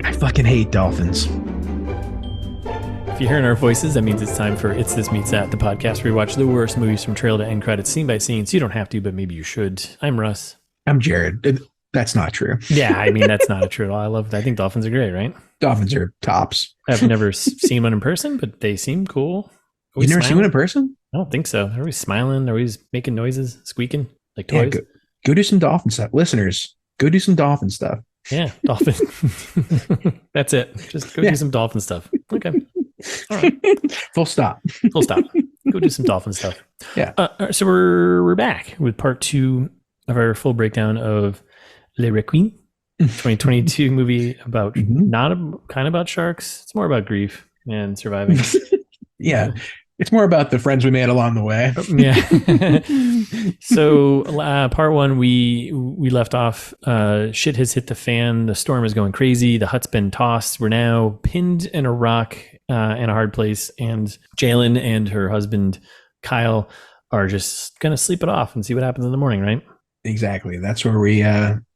I fucking hate dolphins. If you're hearing our voices, that means it's time for It's This Meets That, the podcast where we watch the worst movies from trail to end credits, scene by scene. So you don't have to, but maybe you should. I'm Russ. I'm Jared. That's not true. Yeah, I mean, that's not true at all. I think dolphins are great, right? Dolphins are tops. I've never seen one in person, but they seem cool. You've never seen one in person? I don't think so. They're always smiling. They're always making noises, squeaking like toys. Yeah, go do some dolphin stuff. Listeners, go do some dolphin stuff. Yeah, dolphin. That's it. Just go do some dolphin stuff. Okay. All right. Full stop. Full stop. Go do some dolphin stuff. Yeah. So we're back with part 2 of our full breakdown of Le Requin, 2022 movie about kind of about sharks. It's more about grief and surviving. Yeah. It's more about the friends we made along the way. Yeah. So part 1, we left off. Shit has hit the fan. The storm is going crazy. The hut's been tossed. We're now pinned in a rock in a hard place. And Jalen and her husband, Kyle, are just going to sleep it off and see what happens in the morning, right? Exactly. That's where we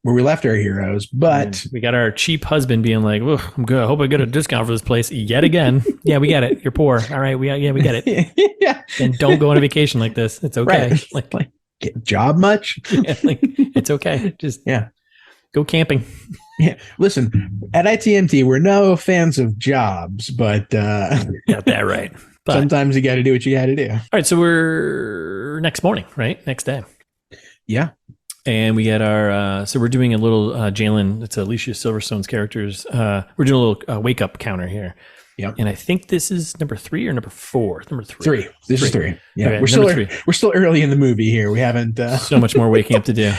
left our heroes. But and we got our cheap husband being like, "Oh, I'm good. I hope I get a discount for this place yet again." Yeah, we get it. You're poor. All right. We get it. Yeah. And don't go on a vacation like this. It's okay. Right. Like get a job much? Yeah, like it's okay. Just go camping. Yeah. Listen, at ITMT, we're no fans of jobs, but got that right. But sometimes you got to do what you got to do. All right. So we're next morning, right? Next day. Yeah. And we get our, so we're doing a little Jalen, it's Alicia Silverstone's characters. We're doing a little wake up counter here. Yep. And I think this is number 3 or number 4? Number 3. 3. This is 3. Yeah. Okay, we're still early in the movie here. We haven't. So much more waking up to do.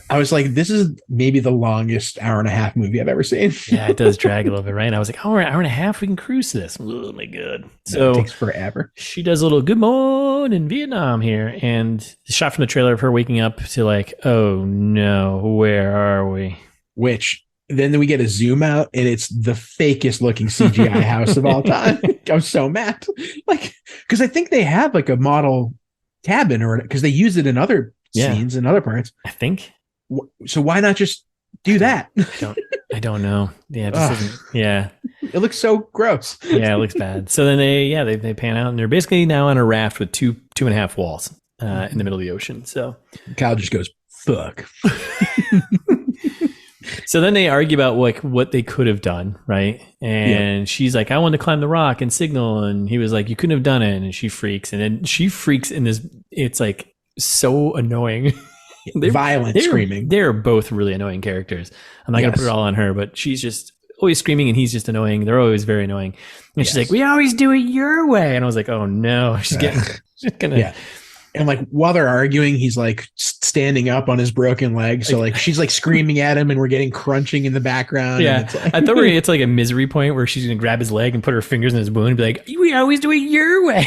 I was like, this is maybe the longest hour and a half movie I've ever seen. Yeah, it does drag a little bit, right? And I was like, oh, we're an hour and a half. We can cruise to this. Oh my God. So it takes forever. She does a little good morning Vietnam here. And the shot from the trailer of her waking up to like, oh no, where are we? Which then we get a zoom out and it's the fakest looking CGI house of all time. I'm so mad. Like, because I think they have like a model cabin or because they use it in other scenes and other parts. I think. So why not just do that? I don't know. Yeah, it just isn't. Yeah. It looks so gross. Yeah, it looks bad. So then they pan out and they're basically now on a raft with two and a half walls in the middle of the ocean. So Kyle just goes, fuck. So then they argue about like what they could have done, right? And she's like, I wanted to climb the rock and signal. And he was like, you couldn't have done it. And she freaks. And then she freaks in this. It's like so annoying. Violent screaming. They're both really annoying characters. I'm not going to put it all on her, but she's just always screaming and he's just annoying. They're always very annoying. And she's like, we always do it your way. And I was like, oh no, she's gonna. Yeah. And like while they're arguing, he's like standing up on his broken leg. So like she's like screaming at him and we're getting crunching in the background. Yeah. And it's like, I thought it's like a misery point where she's going to grab his leg and put her fingers in his wound and be like, we always do it your way.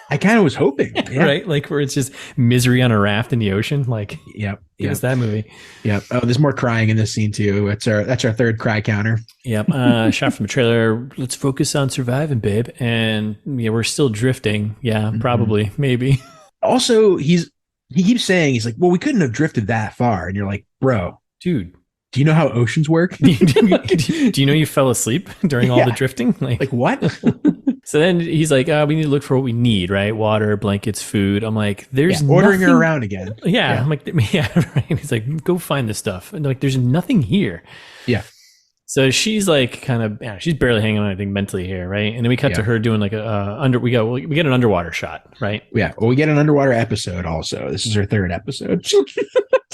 I kind of was hoping. Yeah. Right? Like where it's just misery on a raft in the ocean. Like, give us that movie. Yep. Oh, there's more crying in this scene too. That's our third cry counter. Yep. Shot from the trailer. Let's focus on surviving, babe. And we're still drifting. Yeah, probably, maybe. Also, he keeps saying, he's like, well, we couldn't have drifted that far. And you're like, bro, dude, do you know how oceans work? Do you know you fell asleep during all the drifting? Like what? So then he's like, we need to look for what we need, right? Water, blankets, food. I'm like, there's ordering nothing. her around again. Yeah. I'm like, right. He's like, go find this stuff. And like, there's nothing here. Yeah. So she's like kind of, she's barely hanging on, I think, mentally here, right? And then we cut to her doing like we get an underwater shot, right? Yeah. Well, we get an underwater episode also. This is her third episode.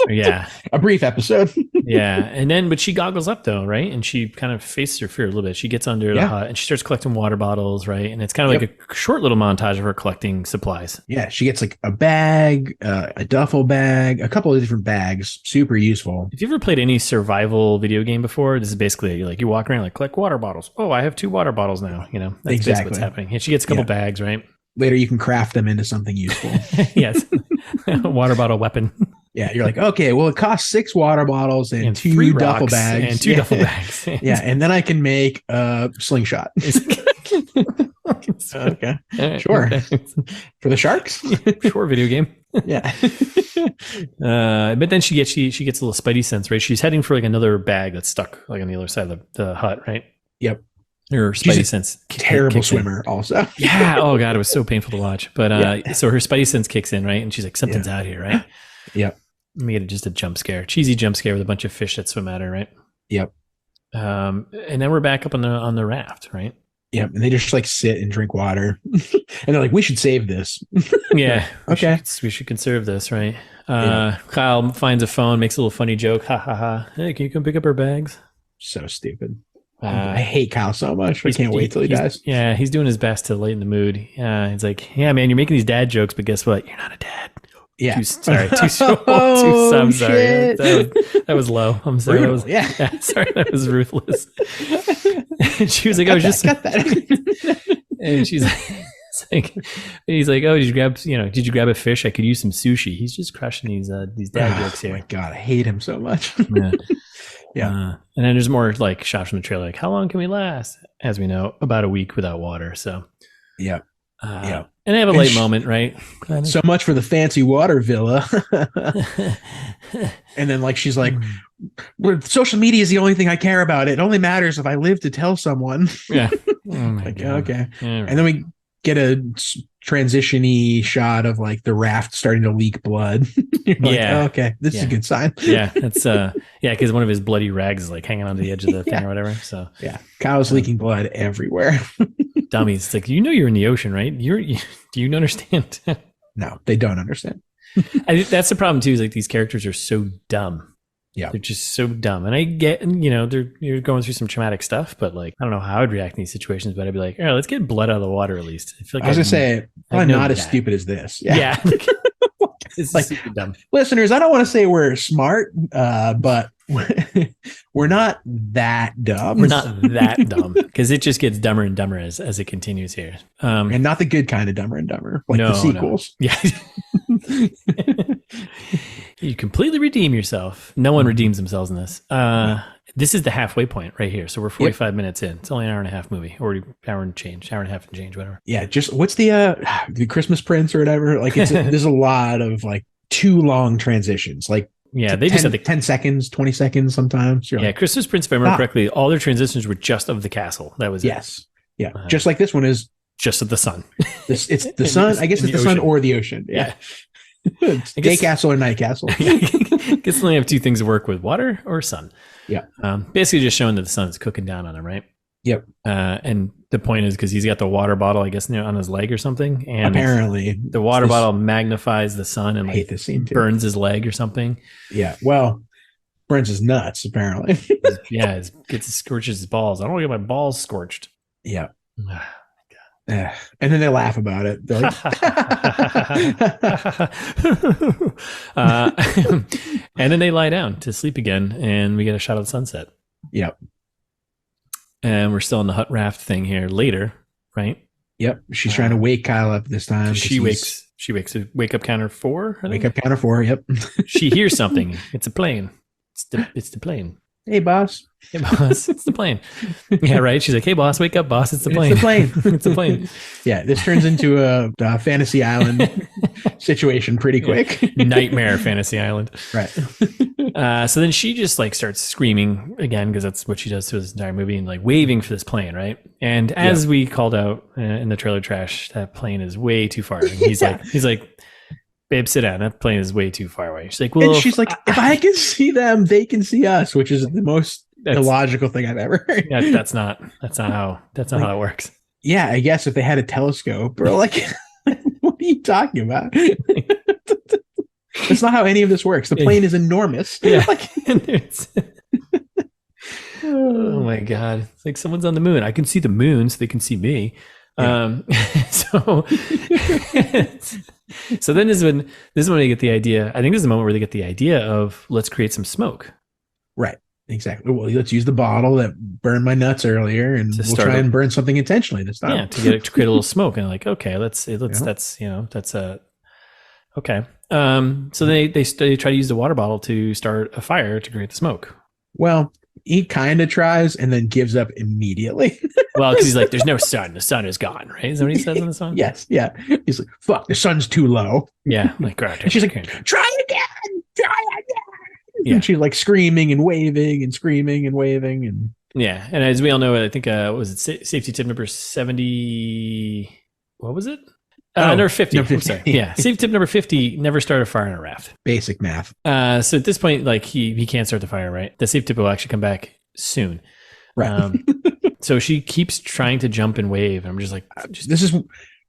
Yeah. A brief episode. Yeah. And then, but she goggles up though, right? And she kind of faces her fear a little bit. She gets under the hut and she starts collecting water bottles, right? And it's kind of like a short little montage of her collecting supplies. Yeah. She gets like a bag, a duffel bag, a couple of different bags. Super useful. If you ever played any survival video game before, this is basically like you walk around like collect water bottles. Oh, I have 2 water bottles now. That's basically what's happening. And she gets a couple bags, right? Later, you can craft them into something useful. Yes. Water bottle weapon. Yeah. You're like, okay, well, it costs 6 water bottles and 2 duffel bags. And 2 duffel bags. Yeah. And then I can make a slingshot. Okay. Sure. For the sharks? Sure, video game. Yeah. But then she gets a little spidey sense, right? She's heading for like another bag that's stuck like on the other side of the hut, right? Yep. Her spidey sense. Terrible swimmer, also. Yeah. Oh god, it was so painful to watch. But so her spidey sense kicks in, right? And she's like, something's out here, right? Yep. Let me get just a jump scare, cheesy jump scare with a bunch of fish that swim at her, right? Yep. And then we're back up on the raft, right? Yep. And they just like sit and drink water, and they're like, "We should save this." Yeah. Okay. We should conserve this, right? Kyle finds a phone, makes a little funny joke. Ha ha ha. Hey, can you come pick up our bags? So stupid. I hate Kyle so much. I can't wait till he dies. Yeah, he's doing his best to lighten the mood. He's like, yeah, man, you're making these dad jokes, but guess what? You're not a dad. Yeah. I'm sorry. That was low. I'm sorry. Brutal, yeah. Sorry, that was ruthless. And she was like, I was just got that. And she's like, he's like, oh, did you grab a fish? I could use some sushi. He's just crushing these dad jokes here. Oh my god, I hate him so much. Yeah. Yeah. And then there's more like shots from the trailer, like, how long can we last? As we know, about a week without water. So yeah. And they have a late moment, right? So much for the fancy water villa. And then like she's like, social media is the only thing I care about. It only matters if I live to tell someone. Yeah. Like, okay. Yeah, right. And then we get a transition-y shot of like the raft starting to leak blood. You're like, oh, okay, this is a good sign. Yeah, that's because one of his bloody rags is like hanging on the edge of the thing or whatever. So yeah, Kyle's leaking blood everywhere. Dummies, it's like, you're in the ocean, right? Do you understand? No, they don't understand. I think that's the problem too. Is like these characters are so dumb. Yeah, they're just so dumb. And I get, you're going through some traumatic stuff, but like, I don't know how I'd react in these situations, but I'd be like, all right, let's get blood out of the water at least. I feel like I was gonna say, probably not as stupid as this. Yeah. It's like super dumb. Listeners, I don't want to say we're smart, but we're not that dumb. We're not that dumb, because it just gets dumber and dumber as it continues here. And not the good kind of dumber and dumber, like the sequels. No. Yeah. You completely redeem yourself. No one redeems themselves in this. This is the halfway point right here. So we're 45 minutes in. It's only an hour and a half movie, or hour and a half and change, whatever. Yeah. Just what's the Christmas Prince or whatever? Like there's a lot of like too long transitions. Like they just had 10 seconds, 20 seconds sometimes. Like, Christmas Prince, if I remember correctly, all their transitions were just of the castle. That was it. Yeah. Just like this one is just of the sun. It's the sun. I guess it's the sun or the ocean. Yeah. Day castle or night castle. I guess they only have two things to work with: water or sun. Yeah. Basically just showing that the sun's cooking down on him, right? Yep. And the point is because he's got the water bottle, I guess, on his leg or something. And apparently the water bottle magnifies the sun and hate this scene too. Burns his leg or something. Yeah. Well, burns his nuts, apparently. Scorches his balls. I don't want to get my balls scorched. Yeah. And then they laugh about it. They're like, and then they lie down to sleep again, and we get a shot of the sunset. Yep. And we're still in the hut raft thing here later, right? Yep. She's trying to wake Kyle up this time. She wakes. Wake up counter 4. Wake up counter 4. Yep. She hears something. It's a plane. It's the plane. Hey, boss. Hey, boss. It's the plane. Yeah, right. She's like, hey, boss, wake up, boss. It's the plane. It's the plane. It's the plane. Yeah, this turns into a Fantasy Island situation pretty quick. Nightmare Fantasy Island. Right. So then she just like starts screaming again, because that's what she does through this entire movie, and like waving for this plane, right? And as we called out in the trailer trash, that plane is way too far. And he's like, babe, sit down. That plane is way too far away. She's like, well, and she's like, if I can see them, they can see us, which is the most illogical thing I've ever heard. That's not how it works. Yeah, I guess if they had a telescope or like, what are you talking about? That's not how any of this works. The plane is enormous. Yeah. Oh my God. It's like someone's on the moon. I can see the moon, so they can see me. Yeah. So then this is when they get the idea. I think this is the moment where they get the idea of, let's create some smoke. Right. Exactly. Well, let's use the bottle that burned my nuts earlier, and we'll try and burn something intentionally this time. Yeah, to create a little smoke. And like, okay, that's okay. So they try to use the water bottle to start a fire to create the smoke. Well, he kind of tries and then gives up immediately. Well, because he's like, "There's no sun. The sun is gone." Right? Is that what he says in the song? Yes, yeah. He's like, "Fuck, the sun's too low." Yeah, like, God, and she's like, "Try again, try again." Yeah. And she's like screaming and waving and screaming and waving and yeah. And as we all know, I think what was it safety tip number 70? What was it? Number 50. Number 50. I'm sorry. Yeah. Safety tip number 50, never start a fire in a raft. Basic math. So at this point, like he can't start the fire, right? The safety tip will actually come back soon. Right. So she keeps trying to jump and wave. And I'm just like, this is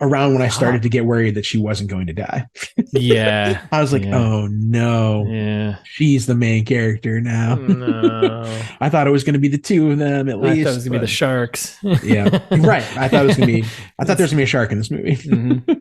around when I started to get worried that she wasn't going to die. Yeah. I was like, oh no. Yeah. She's the main character now. No. I thought it was going to be the two of them at least. I thought it was going to be the sharks. Yeah. Right. I thought there was going to be a shark in this movie. Mm-hmm.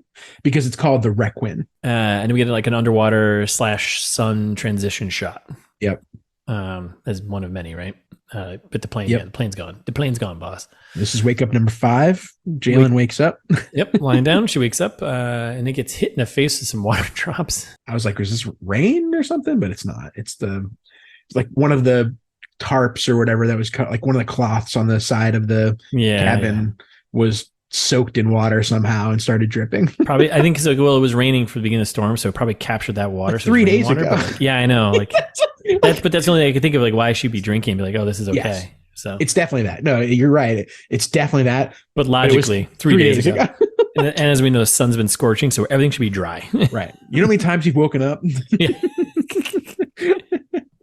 Because it's called the Requin. And we get like an underwater / sun transition shot. Yep. As one of many, right? But the plane, yep. Yeah, the plane's gone. The plane's gone, boss. This is wake up number 5. Jalen wakes up. Yep, lying down. She wakes up, and it gets hit in the face with some water drops. I was like, "Is this rain or something?" But it's not. It's like one of the tarps or whatever that was like one of the cloths on the side of the cabin was soaked in water somehow and started dripping. Probably, I think because it was raining for the beginning of the storm, so it probably captured that water. Like 3 days ago. Yeah, I know. Like that's the only thing I could think of. Like why she'd be drinking, be like, "Oh, this is okay." Yes. So it's definitely that. No, you're right. It's definitely that. But logically, 3 days ago. and as we know, the sun's been scorching, so everything should be dry. Right. You know how many times you've woken up?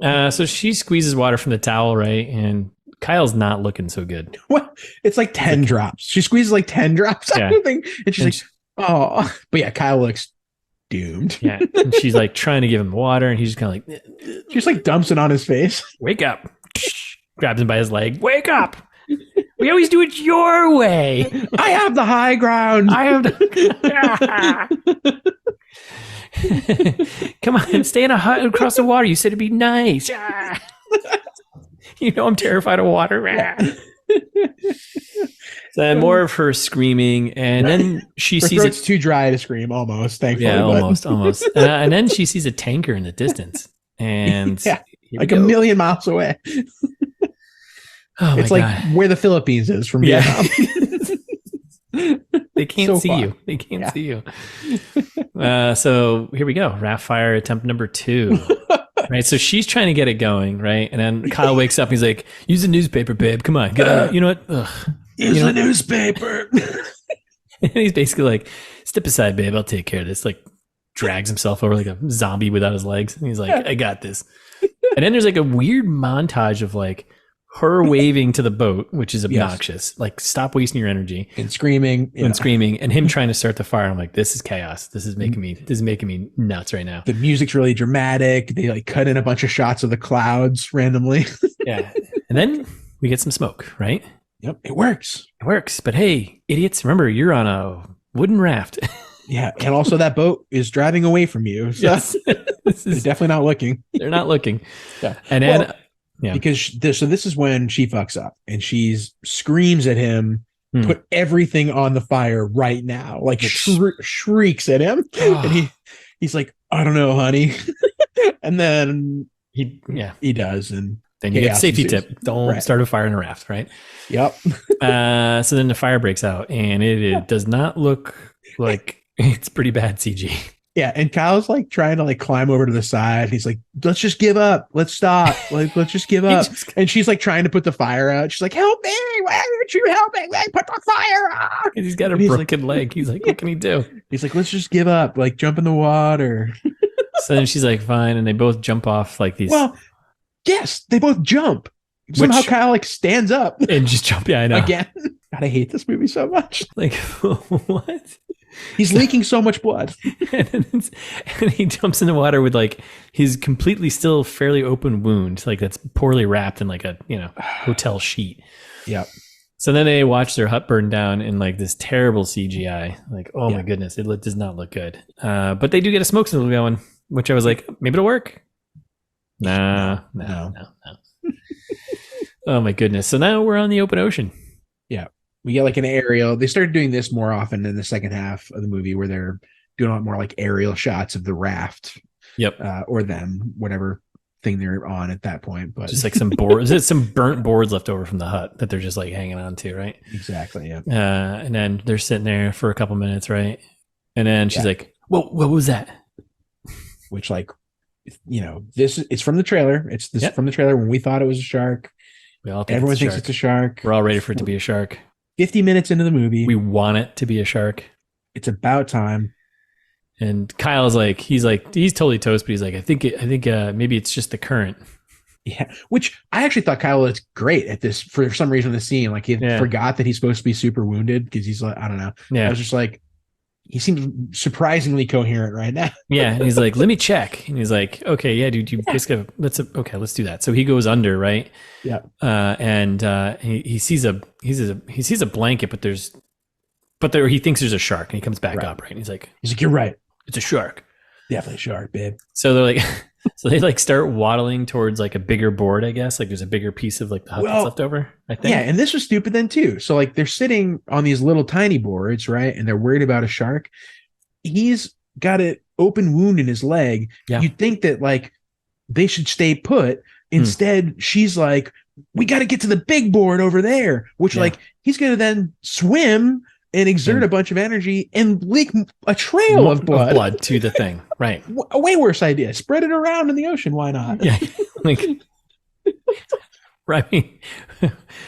Yeah. So she squeezes water from the towel, right? And Kyle's not looking so good. Well, it's like 10 drops. She squeezes like 10 drops out of the thing. And she's oh. But yeah, Kyle looks doomed. Yeah. And she's like trying to give him water, and he's just kind of like... She just like dumps it on his face. Wake up. Grabs him by his leg. Wake up. We always do it your way. I have the high ground. I have the... Come on, stay in a hut across the water. You said it'd be nice. You know I'm terrified of water. So more of her screaming, and then she sees it's too dry to scream. Almost, thankfully. Yeah, almost. And then she sees a tanker in the distance, and like a million miles away. Oh my it's like God. Where the Philippines is from Vietnam. They can't see you. They can't see you. So here we go. Raft fire attempt number 2. Right. So she's trying to get it going. Right. And then Kyle wakes up. And he's like, use the newspaper, babe. Come on. Get out. You know what? Ugh. Use the newspaper. And he's basically like, step aside, babe. I'll take care of this. Like drags himself over like a zombie without his legs. And he's like, I got this. And then there's like a weird montage of like, her waving to the boat, which is obnoxious. Yes. Like, stop wasting your energy and screaming, and him trying to start the fire. I'm like, this is chaos. This is making me nuts right now. The music's really dramatic. They like cut in a bunch of shots of the clouds randomly. Yeah, and then we get some smoke. Right? Yep, it works. It works. But hey, idiots! Remember, you're on a wooden raft. Yeah, and also that boat is driving away from you. So yes, they're definitely not looking. They're not looking. Yeah, and then. Yeah. Because this is when she fucks up and she screams at him, put everything on the fire right now, like shrieks at him. And he's like, I don't know, honey. And then he does. And then you get safety tip. Don't start a fire in a raft, right? Yep. So then the fire breaks out and it does not look like it's pretty bad CG. Yeah, and Kyle's like trying to like climb over to the side. He's like, let's just give up. Let's stop. Like, let's just give up. And she's like trying to put the fire out. She's like, help me. Why aren't you helping me? Put the fire out. And he's got a broken leg. He's like, what can he do? He's like, let's just give up. Like, jump in the water. So then she's like, fine. And they both jump off like these. Well, yes, they both jump. Somehow Kyle like stands up. And just jump. Yeah, I know. Again. God, I hate this movie so much. Like, what? He's leaking so much blood. And he jumps in the water with like his completely still fairly open wound, like that's poorly wrapped in like a, hotel sheet. Yeah. So then they watch their hut burn down in like this terrible CGI. Like, oh my goodness, it does not look good. But they do get a smoke signal going, which I was like, maybe it'll work. No. Oh my goodness. So now we're on the open ocean. Yeah. We get like an aerial. They started doing this more often in the second half of the movie where they're doing a lot more like aerial shots of the raft. Yep. Or them, whatever thing they're on at that point. But just like some boards, some burnt boards left over from the hut that they're just like hanging on to, right? Exactly. Yeah. And then they're sitting there for a couple minutes, right? And then she's like, "What was that?" Which, like, this it's from the trailer. It's this from the trailer when we thought it was a shark. Everyone thinks it's a shark. We're all ready for it to be a shark. 50 minutes into the movie, we want it to be a shark. It's about time. And Kyle's like, he's totally toast, but he's like, I think maybe it's just the current. Yeah, which I actually thought Kyle was great at this for some reason in the scene. Like he forgot that he's supposed to be super wounded because he's like, I don't know. Yeah, I was just like, he seems surprisingly coherent right now. Yeah, and he's like, let me check. And he's like, okay, yeah, dude, you basically let's do that. So he goes under, right? Yeah. And he sees a blanket, but he thinks there's a shark, and he comes back up, right? And he's like, you're right. It's a shark. Definitely a shark, babe. So they're like, they like start waddling towards like a bigger board, I guess. Like there's a bigger piece of like the hut that's left over, I think. Yeah, and this was stupid then too. So like they're sitting on these little tiny boards, right? And they're worried about a shark. He's got an open wound in his leg. Yeah. You'd think that like they should stay put. Instead, she's like, we got to get to the big board over there, which like he's going to then swim and exert a bunch of energy and leak a trail of blood to the thing. Right. A way worse idea. Spread it around in the ocean. Why not? Yeah. Like, right. I mean,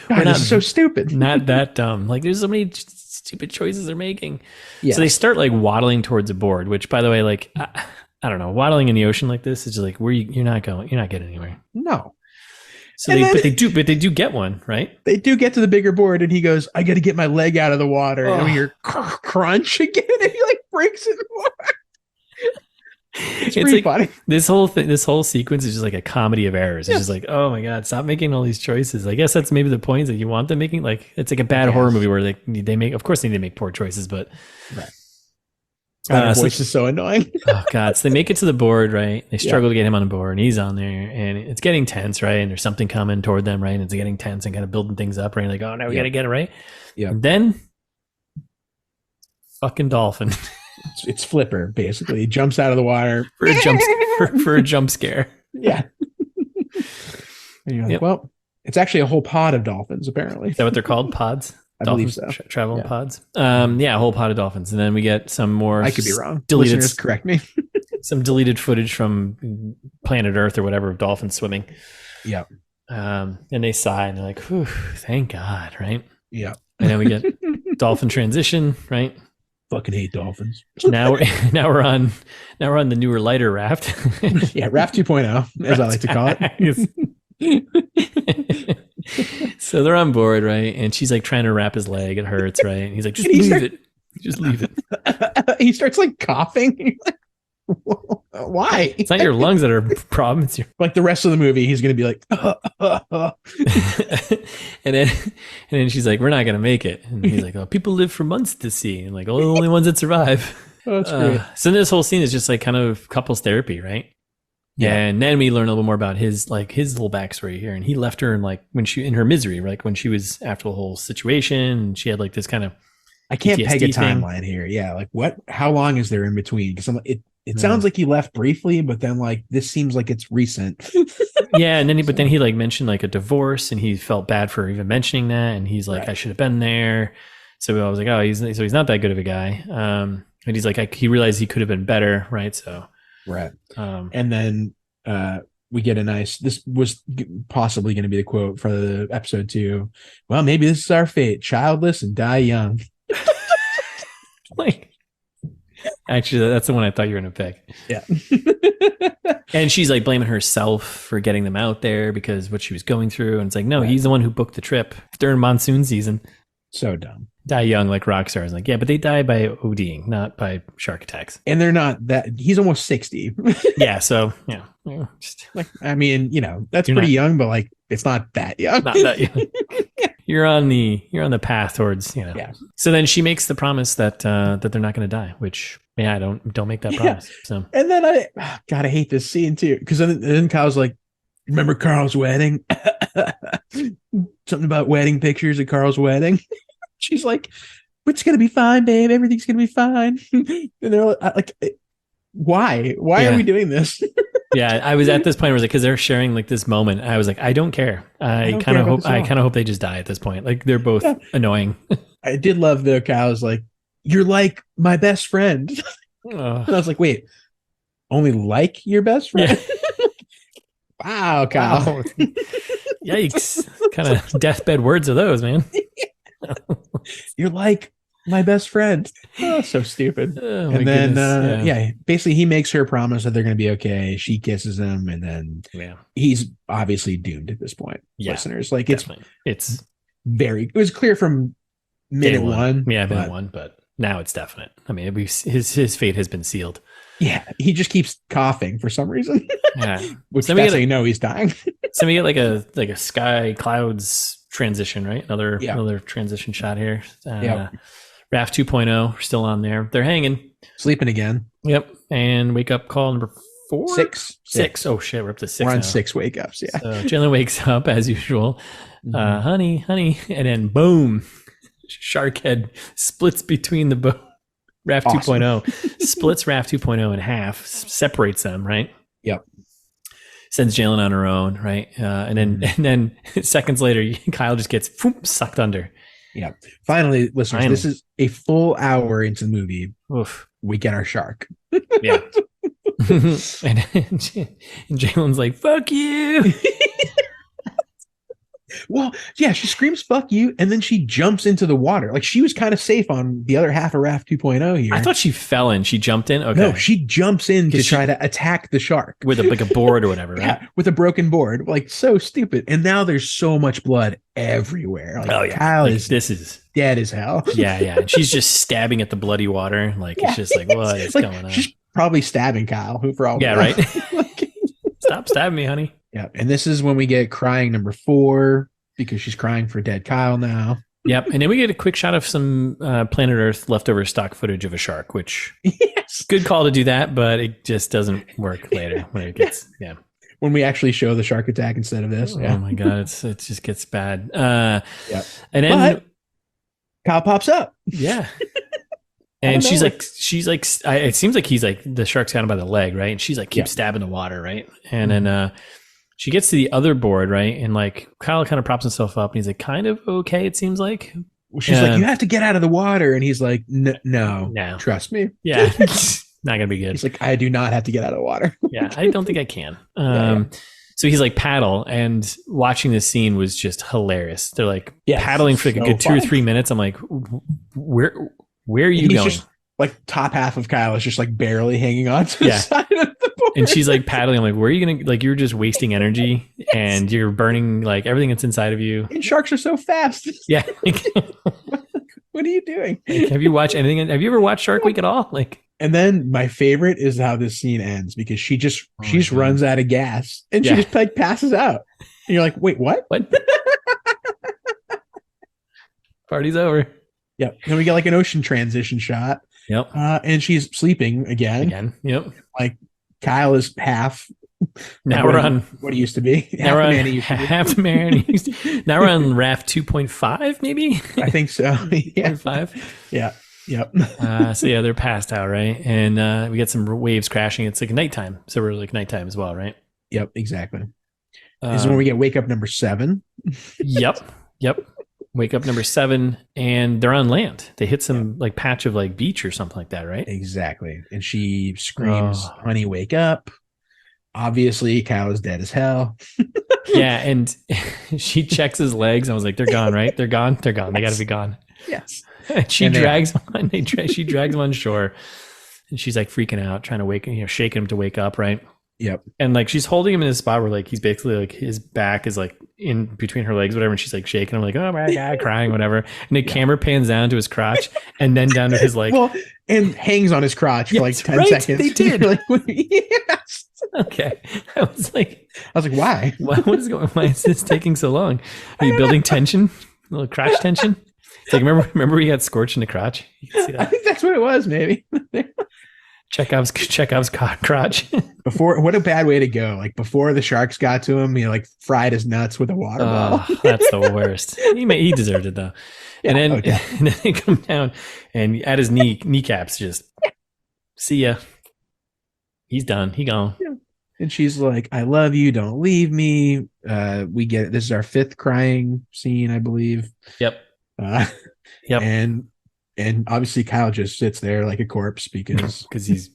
God, this is so stupid. Not that dumb. Like there's so many stupid choices they're making. Yes. So they start like waddling towards a board, which by the way, like, I don't know, waddling in the ocean like this is just like where you're not getting anywhere. No. So they do get one, right? They do get to the bigger board, and he goes, "I got to get my leg out of the water." And we hear crunch again, and he like breaks it more. It's pretty like funny. This whole sequence is just like a comedy of errors. It's just like, oh my god, stop making all these choices. I guess that's maybe the point that you want them making. Like it's like a bad horror movie where they make, of course, they need to make poor choices, but. Right. Voice is so annoying. Oh god! So they make it to the board, right? They struggle to get him on the board, and he's on there, and it's getting tense, right? And there's something coming toward them, right? And it's getting tense and kind of building things up, right? Like, oh no, we got to get it right. Yeah. And then, fucking dolphin. It's Flipper, basically. He jumps out of the water for a jump scare. Yeah. And you're like, well, it's actually a whole pod of dolphins, apparently. Is that what they're called? Pods? I believe so. Travel pods. A whole pod of dolphins. And then we get some more. I could be wrong. Deleted. Listeners, correct me. Some deleted footage from Planet Earth or whatever of dolphins swimming. Yeah. And they sigh and they're like, whew, thank God, right? Yeah. And then we get dolphin transition, right? Fucking hate dolphins. Now we're on the newer lighter raft. Yeah, raft 2.0, as I like to call it. So they're on board, right? And she's like trying to wrap his leg. It hurts, right? And he's like, just leave it. He starts like coughing. Like, why? It's not your lungs that are a problem. It's your like the rest of the movie. He's going to be like, and then she's like, we're not going to make it. And he's like, oh, people live for months to see, and like, oh, the only ones that survive. Oh, that's great. So this whole scene is just like kind of couples therapy, right? Yeah. And then we learn a little more about his little backstory here. And he left her in her misery, right? When she was after the whole situation, and she had like this kind of I can't PTSD peg a timeline here. Yeah. Like how long is there in between? Because it sounds like he left briefly, but then like this seems like it's recent. Yeah. And then he like mentioned like a divorce, and he felt bad for even mentioning that. And he's like, I should have been there. So I was like, oh, he's not that good of a guy. And he's like, he realized he could have been better. Right. So. Right. And then we get this was possibly going to be the quote for the episode 2. Well, maybe this is our fate, childless and die young. Like, actually, that's the one I thought you were going to pick. Yeah. And she's like blaming herself for getting them out there because what she was going through. And it's like, no, he's the one who booked the trip during monsoon season. So dumb. Die young like rock stars. Like, yeah, but they die by ODing, not by shark attacks. And they're not that. He's almost 60. Yeah. So yeah. Like, I mean, that's pretty young, but like it's not that young. Not that young. You're on the path towards, Yeah. So then she makes the promise that they're not going to die, which don't make that promise. So and then I hate this scene too, because then Kyle's like, remember Carl's wedding? Something about wedding pictures at Carl's wedding. She's like, it's going to be fine, babe. Everything's going to be fine. And they're like, why? Why are we doing this? Yeah, I was at this point where I was like, because they're sharing like this moment. I was like, I don't care. I kind of hope they just die at this point. Like they're both annoying. I did love the Kyle's like, you're like my best friend. And I was like, wait, only like your best friend? Yeah. Wow, Kyle. Wow. Yikes. Kind of deathbed words are those, man. You're like my best friend. Oh, so stupid. Oh, and then basically he makes her promise that they're going to be okay. She kisses him, and then he's obviously doomed at this point. Listeners, like it was clear from minute one. Yeah, minute one, but now it's definite. I mean, his fate has been sealed. Yeah, he just keeps coughing for some reason. Yeah, which that's how you know he's dying. So we get like a sky clouds transition, right? Another transition shot here. Raft 2.0 still on there. They're hanging, sleeping again. Yep, and wake up call number 4, 6. Oh shit, we're up to 6. We're on now. 6 wake ups. Yeah. So Jalen wakes up as usual. Honey, and then boom, shark head splits between the boat. Raft 2.0 splits Raft 2.0 in half, separates them, right? Yep. Sends Jalen on her own, right? And then seconds later, Kyle just gets sucked under. Yeah. Finally, listeners, this is a full hour into the movie. Oof. We get our shark. Yeah. and Jalen's like, "Fuck you." Well, yeah, she screams "fuck you," and then she jumps into the water. Like she was kind of safe on the other half of Raft 2.0 here. I thought she fell in. She jumped in. Okay. No, she jumps in to try to attack the shark with a board or whatever. Right? Yeah, with a broken board. Like so stupid. And now there's so much blood everywhere. Like, Kyle is dead as hell. Yeah. And she's just stabbing at the bloody water. Like it's just like, what is going on? She's probably stabbing Kyle. Who for all? Yeah, right. Stop stabbing me, honey. Yeah, and this is when we get crying number 4 because she's crying for dead Kyle now. Yep, and then we get a quick shot of some Planet Earth leftover stock footage of a shark, which good call to do that, but it just doesn't work later when it gets when we actually show the shark attack instead of this. Oh my god, it just gets bad. And then Kyle pops up. Yeah. And she's like, it seems like he's like, the shark's got him by the leg, right? And she's like, keep stabbing the water, right? And then she gets to the other board, right? And like, Kyle kind of props himself up and he's like, kind of okay, it seems like. Well, she's like, you have to get out of the water. And he's like, no, trust me. Yeah, not gonna be good. He's like, I do not have to get out of the water. Yeah, I don't think I can. So he's like paddle, and watching this scene was just hilarious. They're like paddling for like a good 2 or 3 minutes. I'm like, where are you going? Just, like top half of Kyle is just like barely hanging on to the side of the board. And she's like paddling. I'm like, where are you gonna, like, you're just wasting energy and you're burning like everything that's inside of you. And sharks are so fast. Yeah. What are you doing? Like, have you watched anything? Have you ever watched Shark Week at all? Like, and then my favorite is how this scene ends, because she just runs out of gas and she just like passes out. And you're like, wait, what? Party's over. Yep. Then we get like an ocean transition shot. Yep. And she's sleeping again. Yep. Like Kyle is half. Now we're on what it used to be. Now we're on half the man. Now we're on Raft 2.5, maybe. I think so. Yeah. 5. Yeah. Yep. So yeah, they're passed out, right? And we get some waves crashing. It's like nighttime, so we're like nighttime as well, right? Yep. Exactly. This is when we get wake up number 7. Yep. Wake up number 7, and they're on land. They hit some like patch of like beach or something like that, right? Exactly. And she screams, "Honey, wake up!" Obviously, Kyle is dead as hell. Yeah, and she checks his legs. I was like, "They're gone, right? They're gone. They got to be gone." Yes. And she drags him on shore, and she's like freaking out, trying to shaking him to wake up, right? Yep. And like she's holding him in a spot where like he's basically like his back is like in between her legs, whatever. And she's like shaking him, like, oh my God, crying, whatever. And the camera pans down to his crotch and then down to his like, and hangs on his crotch for like 10 seconds. They did. Like, yes. Okay. I was like, why? What is going on? Why is this taking so long? Are you building tension? A little crotch tension? It's like, remember he got scorched in the crotch? You can see that. I think that's what it was, maybe. Chekhov's crotch. Before, what a bad way to go. Like before the sharks got to him, like fried his nuts with a water bottle. That's the worst. He deserved it though. Yeah, and then they come down and at his kneecaps just see ya. He's done. He gone. And she's like, I love you, don't leave me. We get it. This is our 5th crying scene, I believe. Yep. Yep. And obviously Kyle just sits there like a corpse because he's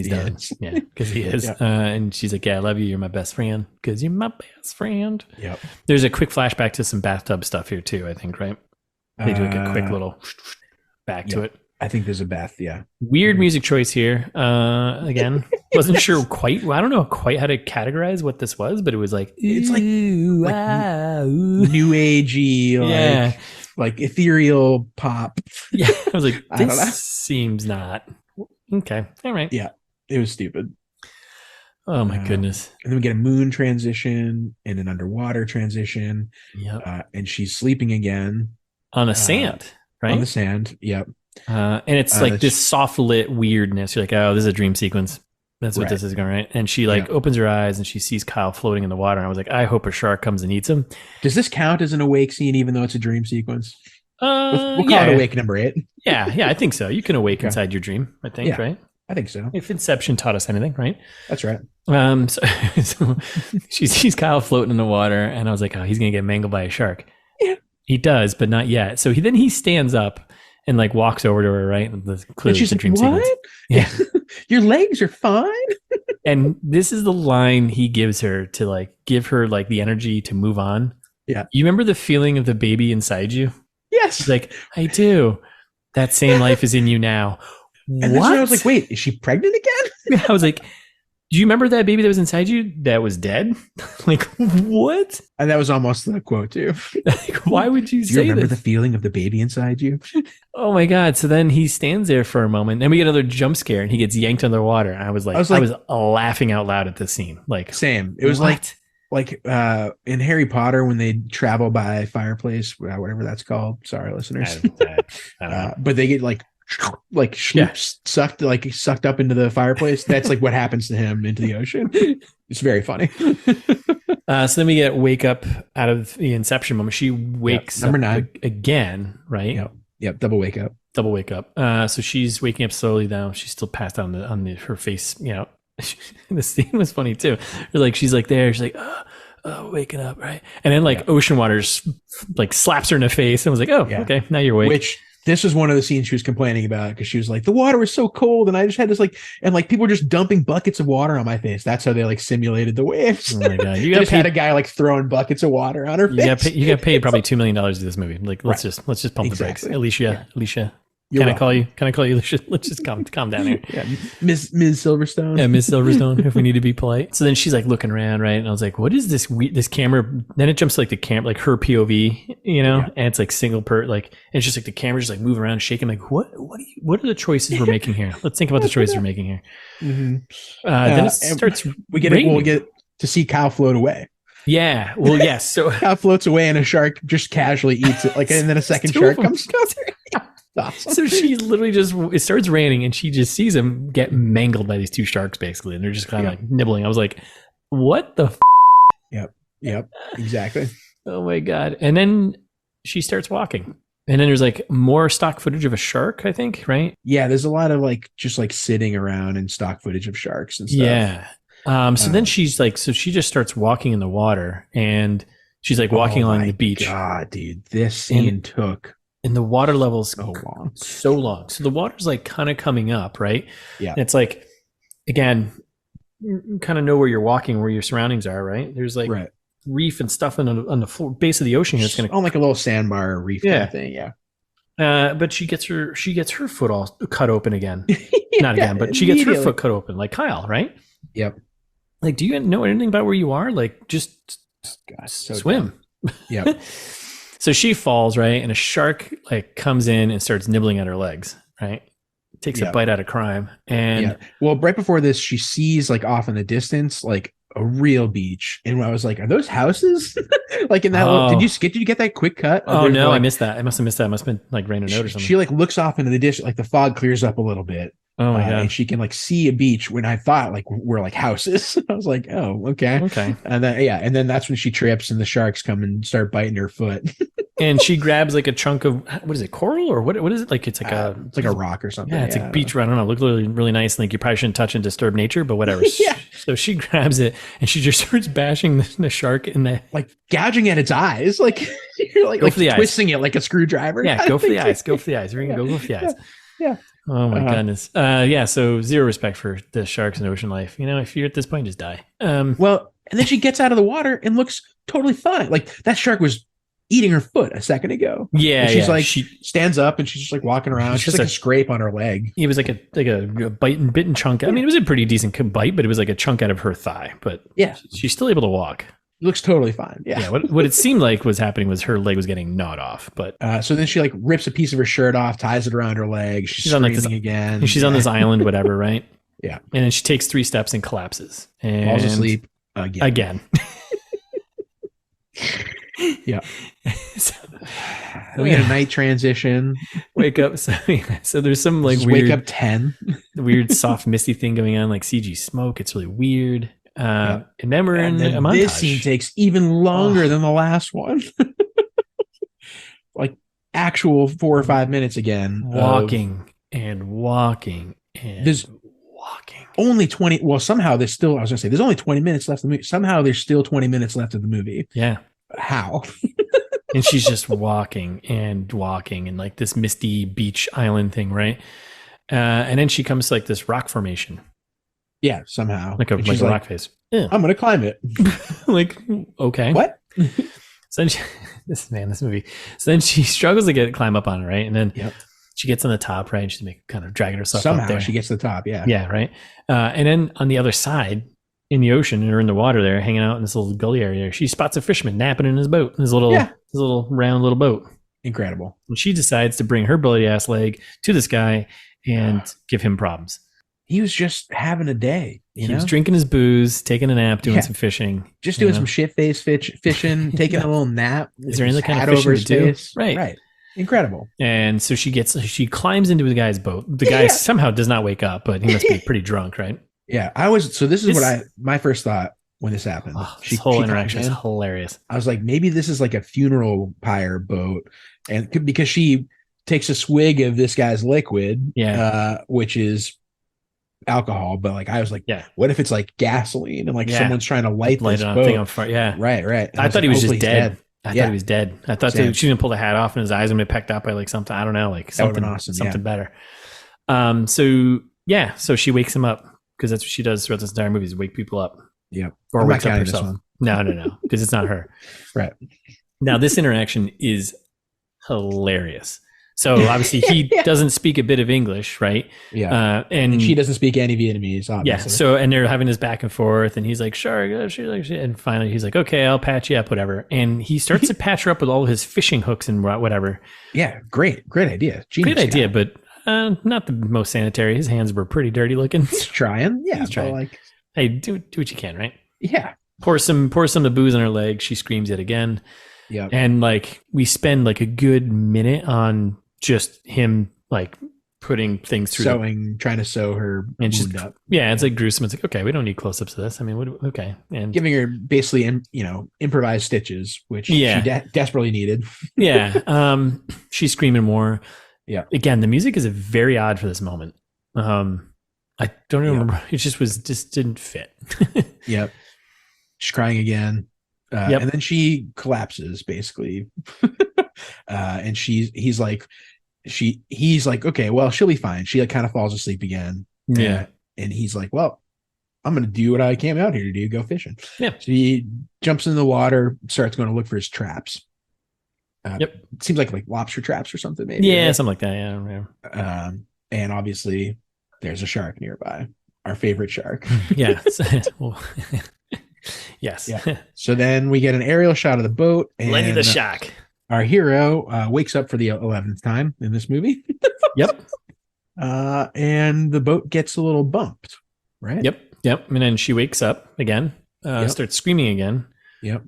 done. Yeah, because he is. Yep. And she's like, yeah, I love you. You're my best friend because you're my best friend. Yep. There's a quick flashback to some bathtub stuff here too, I think, right? They do like a quick little back to it. I think there's a bath. Yeah. Weird music choice here. Again, wasn't sure quite. I don't know quite how to categorize what this was, but it was like it's like new agey, like ethereal pop. Yeah, I was like, this seems not okay. All right. Yeah, it was stupid. Oh my goodness! And then we get a moon transition and an underwater transition. Yep. And she's sleeping again on the sand, right? On the sand. Yep. And it's like this soft lit weirdness. You're like, oh, this is a dream sequence. That's what this is going, right? And she opens her eyes and she sees Kyle floating in the water. And I was like, I hope a shark comes and eats him. Does this count as an awake scene, even though it's a dream sequence? We'll call it awake number 8. Yeah, I think so. You can awake inside your dream, I think, right? I think so. If Inception taught us anything, right? That's right. So she sees Kyle floating in the water, and I was like, oh, he's gonna get mangled by a shark. Yeah, he does, but not yet. So he stands up and like walks over to her, right? And clearly she's a dream like, what? sequence. Yeah. Your legs are fine. And this is the line he gives her to like give her like the energy to move on. Yeah. You remember the feeling of the baby inside you? Yes. She's like, I do. That same life is in you now. And what? I was like, wait, is she pregnant again? I was like, do you remember that baby that was inside you that was dead? Like, what? And that was almost the quote too. Like, why would you say Do you remember this? the feeling of the baby inside you? Oh my God. So then he stands there for a moment. Then we get another jump scare and he gets yanked underwater. And I was like laughing out loud at this scene. Like, same. It was like in Harry Potter when they travel by fireplace, whatever that's called. Sorry, listeners. I don't know. But they get sucked up into the fireplace. That's like what happens to him into the ocean. It's very funny. So then we get wake up out of the Inception moment. She wakes number up 9 again, right? Yep. Double wake up. So she's waking up slowly now. She's still passed out on her face. The scene was funny too. She's like there. She's like, waking up, right? And then ocean water slaps her in the face and was like, okay, now you're awake. Which this was one of the scenes she was complaining about because she was like, the water was so cold and I just had this people were just dumping buckets of water on my face. That's how they simulated the waves. Oh my God. You just had a guy throwing buckets of water on her face. You got paid probably $2 million to do this movie. Let's just pump the brakes. Alicia. Can I call you Alicia? Let's just calm down here. Yeah, Ms. Silverstone. Yeah, Ms. Silverstone, if we need to be polite. So then she's looking around, right? And I was like, what is this this camera? Then it jumps to the camera, her POV, and it's single and it's just the camera's just moving around, shaking. What are the choices we're making here? Let's think about the choices we're making here. Mm-hmm. Then it starts. We'll get to see Kyle float away. Yeah. Well, yes. So Kyle floats away and a shark just casually eats it. And then a second shark comes over. Awesome. So she literally it starts raining and she just sees him get mangled by these 2 sharks basically. And they're just kind of nibbling. I was like, what the Yep. Exactly. Oh my God. And then she starts walking. And then there's more stock footage of a shark, I think, right? Yeah. There's a lot of just sitting around and stock footage of sharks and stuff. Yeah. So then she's so she just starts walking in the water and she's walking along the beach. God, dude, this scene took. And the water level's so long. So the water's kind of coming up, right? Yeah. And it's again, you kind of know where you're walking, where your surroundings are, right? There's reef and stuff on the floor, base of the ocean here. It's going to a little sandbar reef kind of thing. Yeah. But she gets her foot all cut open again. Not again, but she gets her foot cut open like Kyle, right? Yep. Do you know anything about where you are? Just swim. Yep. So she falls, right? And a shark comes in and starts nibbling at her legs, right? Takes a bite out of crime. And well, right before this, she sees off in the distance, a real beach. And I was like, are those houses? In that did you get that quick cut? Oh no, I missed that. I must have missed that. It must have been rain or note or something. She looks off into the dish, the fog clears up a little bit. Oh my God. And she can see a beach when I thought we're houses. I was like, oh, okay. Okay. And then that's when she trips and the sharks come and start biting her foot. And she grabs like a chunk of, what is it, coral or what is it? Like it's like it's like a rock or something. Yeah, it's like beach. I don't know. Look really, really nice. Like you probably shouldn't touch and disturb nature, but whatever. Yeah. So she grabs it and she just starts bashing the shark in the, like gouging at its eyes. Like you're like twisting it like a screwdriver. Yeah, go for the eyes. Go for the eyes. We're gonna go for the eyes. Yeah. Oh my goodness. Yeah. So zero respect for the sharks and ocean life. You know, if you're at this point, just die. Well, and then she gets out of the water and looks totally fine. Like that shark was eating her foot a second ago. Yeah. And she's she stands up and she's just like walking around. She's like a scrape on her leg. It was like a bitten chunk. I mean, it was a pretty decent bite, but it was like a chunk out of her thigh. But yeah, she's still able to walk. Looks totally fine. Yeah. What it seemed like was happening was her leg was getting gnawed off. But so then she like rips a piece of her shirt off, ties it around her leg. She's on like this again. She's on this island, whatever, right? Yeah. And then she takes 3 steps and collapses and falls asleep again. Yeah. So we get a night transition. Wake up. So there's some like weird wake up 10. Weird soft misty thing going on, like CG smoke. It's really weird. And then we're in a montage. This scene takes even longer than the last one. Like actual 4 or 5 minutes again. Walking and walking and there's walking. Only 20. Well, somehow there's still, I was going to say, there's only 20 minutes left of the movie. Somehow there's still 20 minutes left of the movie. Yeah. How? And she's just walking and like this misty beach island thing, right? And then she comes to like this rock formation. Yeah, somehow. Like a rock face. Yeah. I'm going to climb it. Like, okay. What? So then this movie. So then she struggles to climb up on it, right? And then she gets on the top, right? And she's kind of dragging herself somehow up there. She gets to the top, yeah. Yeah, right? And then on the other side, in the ocean or in the water there, hanging out in this little gully area, she spots a fisherman napping in his boat, his little round little boat. Incredible. And she decides to bring her bloody ass leg to this guy and give him problems. He was just having a day. He was drinking his booze, taking a nap, doing some fishing. Just doing some shit-faced fishing, taking a little nap. Is there any kind of fishing to do? Right. Incredible. And so she climbs into the guy's boat. The guy somehow does not wake up, but he must be pretty drunk, right? Yeah. This is my first thought when this happened. This whole interaction is hilarious. I was like, maybe this is like a funeral pyre boat. And because she takes a swig of this guy's liquid, which is alcohol, but like I was like, what if it's like gasoline and like someone's trying to light this boat? Thing on fire. Yeah. Right. I thought he was just dead. I thought he was dead. I thought she was gonna pull the hat off and his eyes would be pecked out by like something. I don't know, like something awesome, something better. So she wakes him up because that's what she does throughout this entire movie is wake people up. Yeah. Or wakes up herself. No, because it's not her. Right. Now this interaction is hilarious. So obviously he doesn't speak a bit of English, right? Yeah. And she doesn't speak any Vietnamese, obviously. Yeah. So, and they're having this back and forth and he's like, sure. And finally he's like, okay, I'll patch you up, whatever. And he starts to patch her up with all of his fishing hooks and whatever. Yeah. Great idea. Genius great idea, but not the most sanitary. His hands were pretty dirty looking. He's trying. Yeah. He's trying. Like, hey, do what you can, right? Yeah. Pour some of the booze on her leg. She screams it again. Yeah. And like we spend like a good minute on just him like putting things through trying to sew her wound up. Yeah, it's like gruesome. It's like, okay, we don't need close-ups of this. I mean, okay. And giving her basically improvised stitches, which she desperately needed. Yeah. She's screaming more. Yeah. Again, the music is very odd for this moment. I don't remember. It just didn't fit. Yep. She's crying again. And then she collapses basically. And he's like, okay, well, she'll be fine. She like kind of falls asleep again. Yeah. And he's like, well, I'm going to do what I came out here to do, go fishing. Yeah. So he jumps in the water, starts going to look for his traps. It seems like lobster traps or something, maybe. Yeah, right? Something like that. Yeah. And obviously there's a shark nearby, our favorite shark. Yeah. Yes. Yeah. So then we get an aerial shot of the boat. And Lenny the shark. Our hero wakes up for the 11th time in this movie. Yep. And the boat gets a little bumped, right? Yep. And then she wakes up again, starts screaming again. Yep.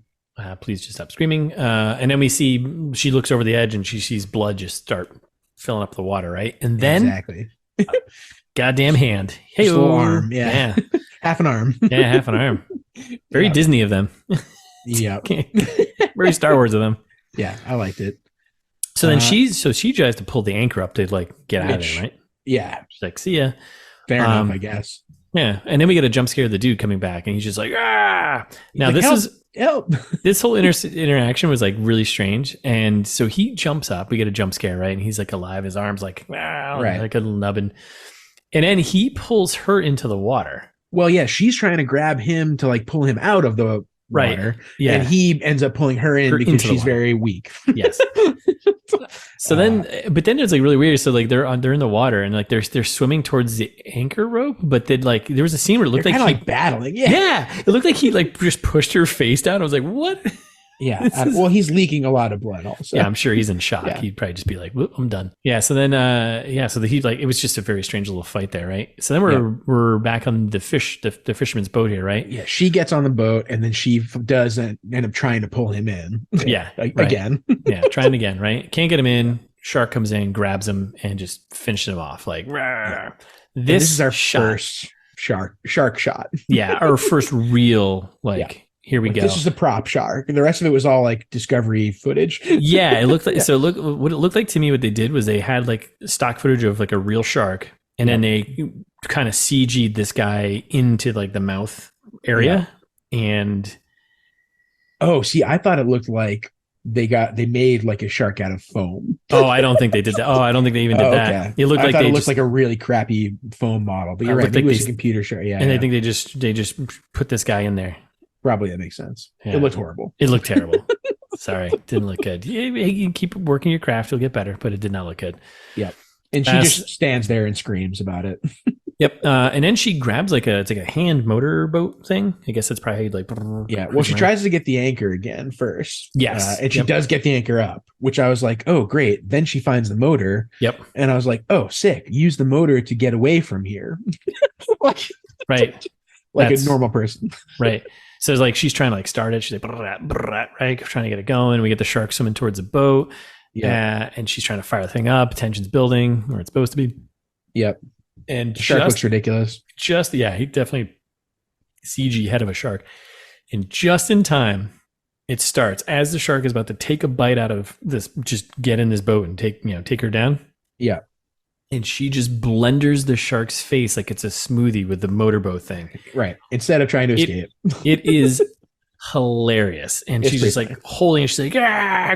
Please just stop screaming. And then we see she looks over the edge and she sees blood just start filling up the water, right? And then exactly. Goddamn hand. Hey, just a little arm. Yeah. Half an arm. Yeah, half an arm. Very Disney of them. Yeah. Very Star Wars of them. Yeah, I liked it. So then she tries to pull the anchor up to like get out of there, right? Yeah. She's like, see ya. Fair enough, I guess. Yeah. And then we get a jump scare of the dude coming back and he's just like, ah. Now like, this help. this whole interaction was like really strange. And so he jumps up, we get a jump scare, right? And he's like alive, his arms like, like a little nubbin. And then he pulls her into the water. Well, yeah, she's trying to grab him to like pull him out of the water. Yeah. And he ends up pulling her in because she's very weak. Yes. So then, but then it's like really weird. So like they're in the water and like they're swimming towards the anchor rope, but then like there was a scene where it looked like like battling. Yeah. It looked like he like just pushed her face down. I was like, what? Yeah. Well, he's leaking a lot of blood also. Yeah, I'm sure he's in shock. Yeah. He'd probably just be like, whoop, I'm done. Yeah. So then, so he like, it was just a very strange little fight there, right? So then we're back on the fisherman's boat here, right? Yeah. She gets on the boat and then she does end up trying to pull him in. Yeah. Again. Yeah. Trying again, right? Can't get him in. Shark comes in, grabs him, and just finishes him off. Like, this is our first shark shot. Yeah. Our first real, here we go. This is a prop shark. And the rest of it was all like Discovery footage. Yeah, it looked like what it looked like to me, what they did was they had like stock footage of like a real shark, and then they kind of CG'd this guy into like the mouth area. And see, I thought it looked like they made like a shark out of foam. Oh, I don't think they did that. Oh, I don't think they even did that. Okay. It looked like a really crappy foam model, but you're right. It was a computer shark. Yeah. And I think they just put this guy in there. Probably that makes sense. Yeah. It looked horrible. It looked terrible. Sorry. Didn't look good. You can keep working your craft. You'll get better, but it did not look good. Yep. And she just stands there and screams about it. Yep. And then she grabs it's like a hand motor boat thing. I guess that's probably like. Yeah. Well, she tries to get the anchor again first. Yes. And she does get the anchor up, which I was like, oh, great. Then she finds the motor. Yep. And I was like, oh, sick. Use the motor to get away from here. Right. Like a normal person. Right. So it's like she's trying to like start it. She's like, right, trying to get it going. We get the shark swimming towards the boat. Yeah. And she's trying to fire the thing up. Tension's building where it's supposed to be. Yep. And the shark looks ridiculous. He definitely CG head of a shark. And just in time, it starts as the shark is about to take a bite out of this, just get in this boat and take her down. Yeah. And she just blenders the shark's face like it's a smoothie with the motorboat thing. Right. Instead of trying to escape. It is hilarious. And she's just like holding it. She's like,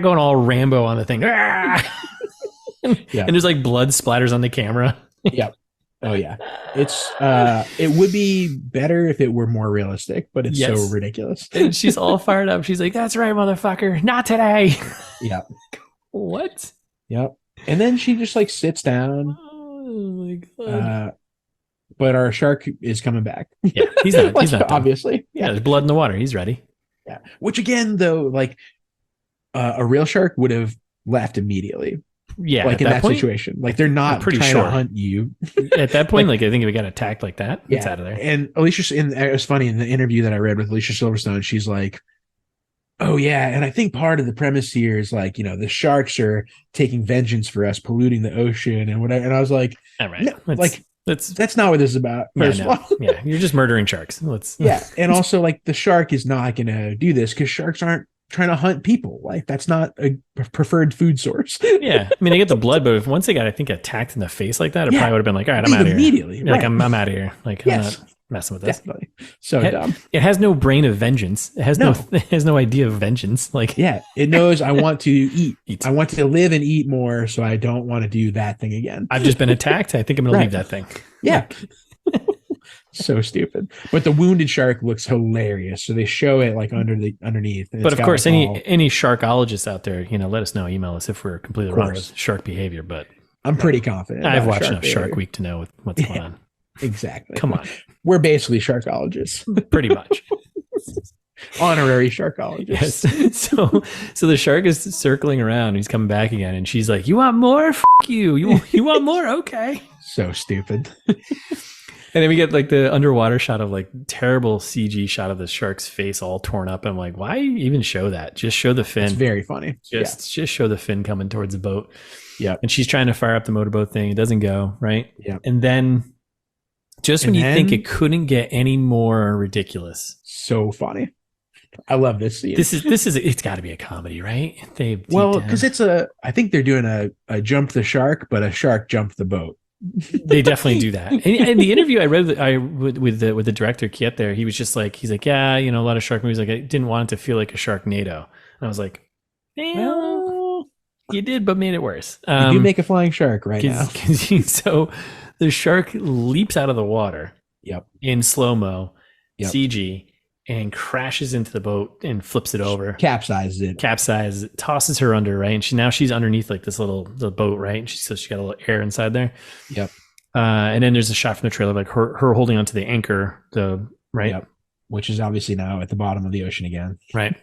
going all Rambo on the thing. And there's like blood splatters on the camera. Yep. Oh yeah. It's it would be better if it were more realistic, but it's so ridiculous. And she's all fired up. She's like, that's right, motherfucker. Not today. Yeah. What? Yep. And then she just like sits down. Oh my god! But our shark is coming back. Yeah, he's not. He's not obviously. Yeah, there's blood in the water. He's ready. Yeah. Which again, though, like a real shark would have left immediately. Yeah, like in that situation, like they're not trying to hunt you. At that point, like I think if we got attacked like that, it's out of there. And Alicia, it was funny in the interview that I read with Alicia Silverstone. She's like, oh yeah, and I think part of the premise here is like, the sharks are taking vengeance for us polluting the ocean and whatever. And I was like, all right, no, that's not what this is about. First of all, yeah, you're just murdering sharks. And also like the shark is not going to do this because sharks aren't trying to hunt people. Like that's not a preferred food source. Yeah, I mean they get the blood, but if once they got, I think, attacked in the face like that, it probably would have been like, all right, I'm out of here immediately. Like I'm out of here. Like I'm not messing with this. Definitely. So dumb. It has no brain of vengeance. It has no idea of vengeance. Like it knows I want to eat. I want to live and eat more, so I don't want to do that thing again. I've just been attacked. I think I'm gonna leave that thing. Yeah. So stupid. But the wounded shark looks hilarious. So they show it like underneath. But of course, any sharkologist out there, let us know, email us if we're completely wrong with shark behavior. But I'm pretty confident. I've watched enough Shark Week to know what's going on. Exactly. Come on. We're basically sharkologists. Pretty much. Honorary sharkologists. Yes. So the shark is circling around. He's coming back again. And she's like, you want more? F you. You want more? Okay. So stupid. And then we get like the underwater shot of like terrible CG shot of the shark's face all torn up. I'm like, why even show that? Just show the fin. It's very funny. Just show the fin coming towards the boat. Yeah. And she's trying to fire up the motorboat thing. It doesn't go, right? Yeah. And then just when you think it couldn't get any more ridiculous. So funny. I love this scene. This is it's got to be a comedy, right? Because I think they're doing a jump the shark, but a shark jumped the boat. They definitely do that. And the interview I read with the director Kiet there, he was just like, he's like, yeah, a lot of shark movies, like I didn't want it to feel like a Sharknado. And I was like, well, you did, but made it worse. You do make a flying shark right now. So the shark leaps out of the water. Yep. In slow-mo, CG, and crashes into the boat and flips it over. Capsizes it, tosses her under, right? And she's underneath like this the boat, right? And she got a little air inside there. Yep. And then there's a shot from the trailer, like her holding onto the anchor, right? Yep. Which is obviously now at the bottom of the ocean again. Right.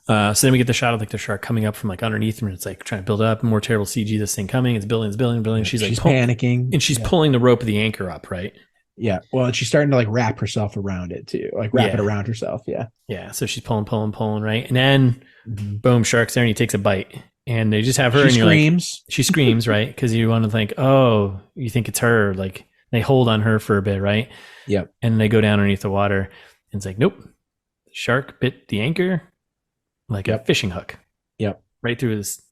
So then we get the shot of like the shark coming up from like underneath, and it's like trying to build up more terrible CG. This thing coming, it's building. She's like panicking, and she's pulling the rope of the anchor up, right? Yeah. Well, and she's starting to like wrap herself around it too, like wrap it around herself. Yeah. Yeah. So she's pulling, right? And then boom, shark's there, and he takes a bite, and they just have her. She screams. She screams, right? Because you want to think, oh, you think it's her. Like they hold on her for a bit, right? Yep. And they go down underneath the water, and it's like, nope, the shark bit the anchor like a fishing hook. Yep. Right through his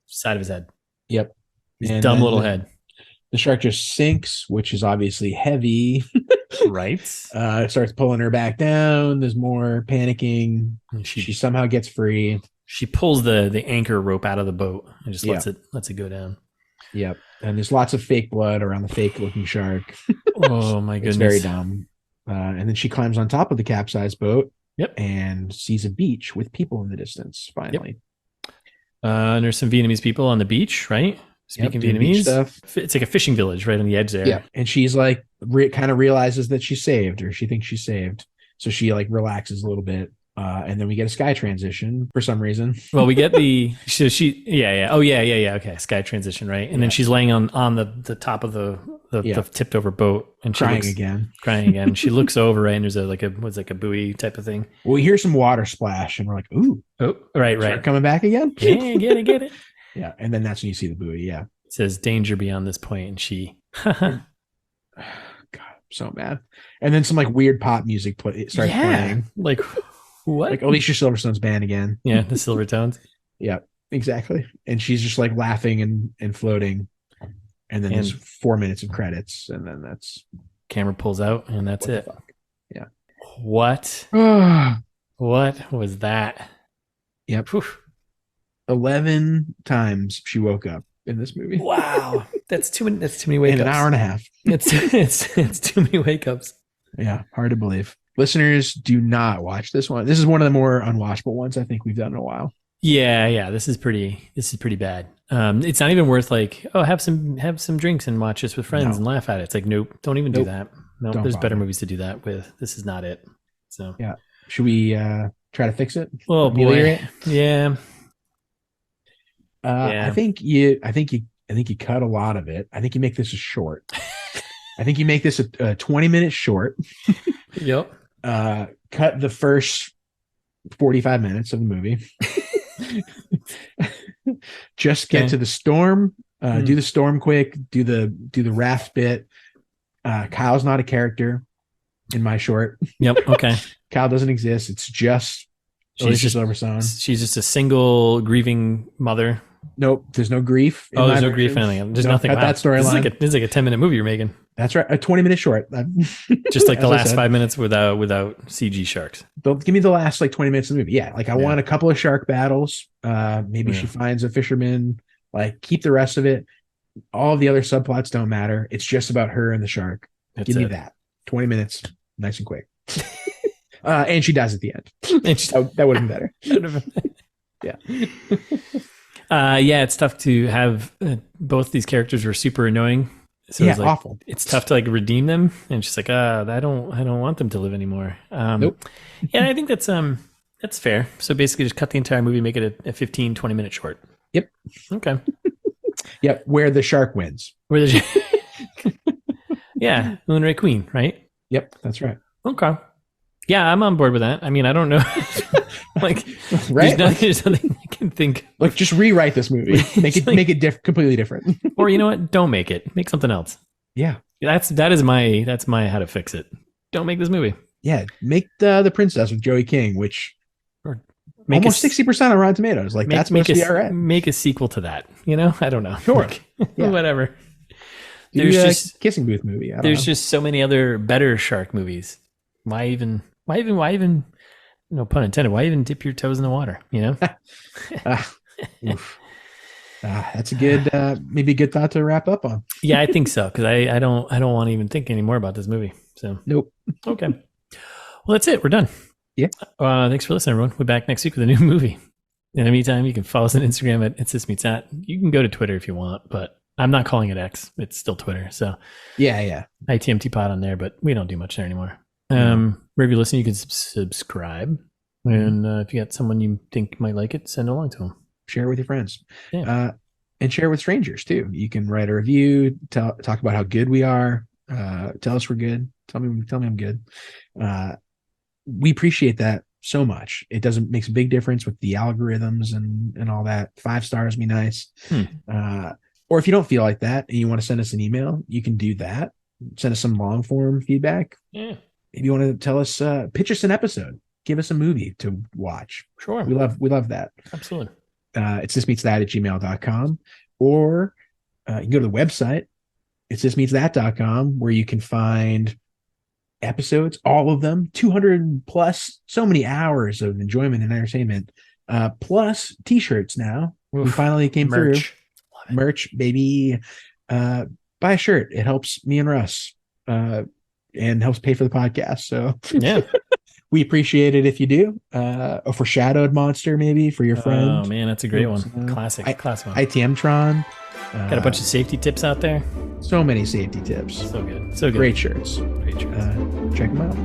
side of his head. Yep. His dumb little head. The shark just sinks, which is obviously heavy. Right. Starts pulling her back down. There's more panicking. She somehow gets free. She pulls the anchor rope out of the boat and just lets it go down. Yep. And there's lots of fake blood around the fake looking shark. Oh my goodness. It's very dumb. And then she climbs on top of the capsized boat. Yep. And sees a beach with people in the distance, finally. Yep. And there's some Vietnamese people on the beach, right? Speaking Vietnamese stuff. It's like a fishing village right on the edge there. Yeah. And she's like, kind of realizes that she's saved, or she thinks she's saved. So she like relaxes a little bit. And then we get a sky transition for some reason. Well, we get okay, sky transition, right? And then she's laying on the top of the tipped over boat, and she crying again. She looks over, right, and there's a buoy type of thing. Well, we hear some water splash, and we're like, ooh, right, coming back again. Yeah, get it. Yeah, and then that's when you see the buoy. Yeah, it says danger beyond this point, and she. God, I'm so mad. And then some like weird pop music starts playing. Like what? Like Alicia Silverstone's band again. Yeah, the Silvertones. Yeah, exactly. And she's just like laughing and floating. And then there's 4 minutes of credits, and then that's camera pulls out, and that's it. Yeah. What? What was that? Yep. Whew. 11 times she woke up in this movie. Wow, that's too many wake ups. In an hour and a half. It's too many wake ups. Yeah, hard to believe. Listeners, do not watch this one. This is one of the more unwatchable ones I think we've done in a while. Yeah. This is pretty bad. It's not even worth like, have some drinks and watch this with friends and laugh at it. It's like, nope, don't even do that. No, there's better movies to do that with. This is not it. So yeah, should we try to fix it? Oh boy, yeah. I think you cut a lot of it. I think you make this a short. I think you make this a 20-minute short. Yep. Cut the first 45 minutes of the movie. Just get to the storm. Do the storm quick. Do the raft bit. Kyle's not a character in my short. Yep. Okay. Kyle doesn't exist. It's just Alicia Silverstone. She's just a single grieving mother. Nope. There's no grief. There's no grief in anything. There's nothing. Cut that storyline. This is like a 10-minute movie you're making. That's right. A 20-minute short. Just like the last 5 minutes without CG sharks. Give me the last like 20 minutes of the movie. Yeah. Like I want a couple of shark battles. Maybe she finds a fisherman. Like keep the rest of it. All of the other subplots don't matter. It's just about her and the shark. Give me that. 20 minutes. Nice and quick. And she dies at the end. That would have been better. Yeah. It's tough to have both these characters were super annoying. So it's like, awful. It's tough to like redeem them, and she's like, I don't want them to live anymore. Nope. Yeah, I think that's fair. So basically, just cut the entire movie, make it a 15, 20-minute short. Yep. Okay. Yep. Where the shark wins. Yeah, Moon Requin, right? Yep, that's right. Okay. Yeah, I'm on board with that. I mean, I don't know. Like, right? There's nothing I can think. Like, just rewrite this movie. Make it completely different. Or you know what? Don't make it. Make something else. Yeah. That's my how to fix it. Don't make this movie. Yeah, make the princess with Joey King, which Or almost 60% on Rotten Tomatoes. Like that's supposed to be all right. Make a sequel to that. You know, I don't know. Sure. Yeah. Whatever. There's just kissing booth movie. There's just so many other better shark movies. Why even? No pun intended. Why even dip your toes in the water? You know. That's a good, maybe a good thought to wrap up on. Yeah, I think so because I don't want to even think anymore about this movie. So nope. Okay. Well, that's it. We're done. Yeah. Thanks for listening, everyone. We're back next week with a new movie. In the meantime, you can follow us on Instagram at It's This Meets That. You can go to Twitter if you want, but I'm not calling it X. It's still Twitter. So yeah. ITMT pod on there, but we don't do much there anymore. Wherever you listen, you can subscribe. And if you got someone you think might like it, send it along to them. Share it with your friends. Yeah. And share it with strangers too. You can write a review, talk about how good we are. Tell us we're good. Tell me I'm good. We appreciate that so much. It makes a big difference with the algorithms and all that. 5 stars be nice. Or if you don't feel like that and you want to send us an email, you can do that. Send us some long form feedback. Yeah. If you want to tell us, pitch us an episode, give us a movie to watch. Sure. We love that. Absolutely. It's thismeetsthat@gmail.com, or you can go to the website, it's thismeetsthat.com, where you can find episodes, all of them, 200 plus, so many hours of enjoyment and entertainment, plus t-shirts now. Oof. We finally came through. Merch, baby. Buy a shirt. It helps me and Russ, and helps pay for the podcast. So yeah. We appreciate it if you do. A foreshadowed monster, maybe for your friend. Oh man, that's a great one. Classic one. ITMtron. Got a bunch of safety tips out there. So many safety tips. So good. So good. Great shirts. Great shirts. Check them out.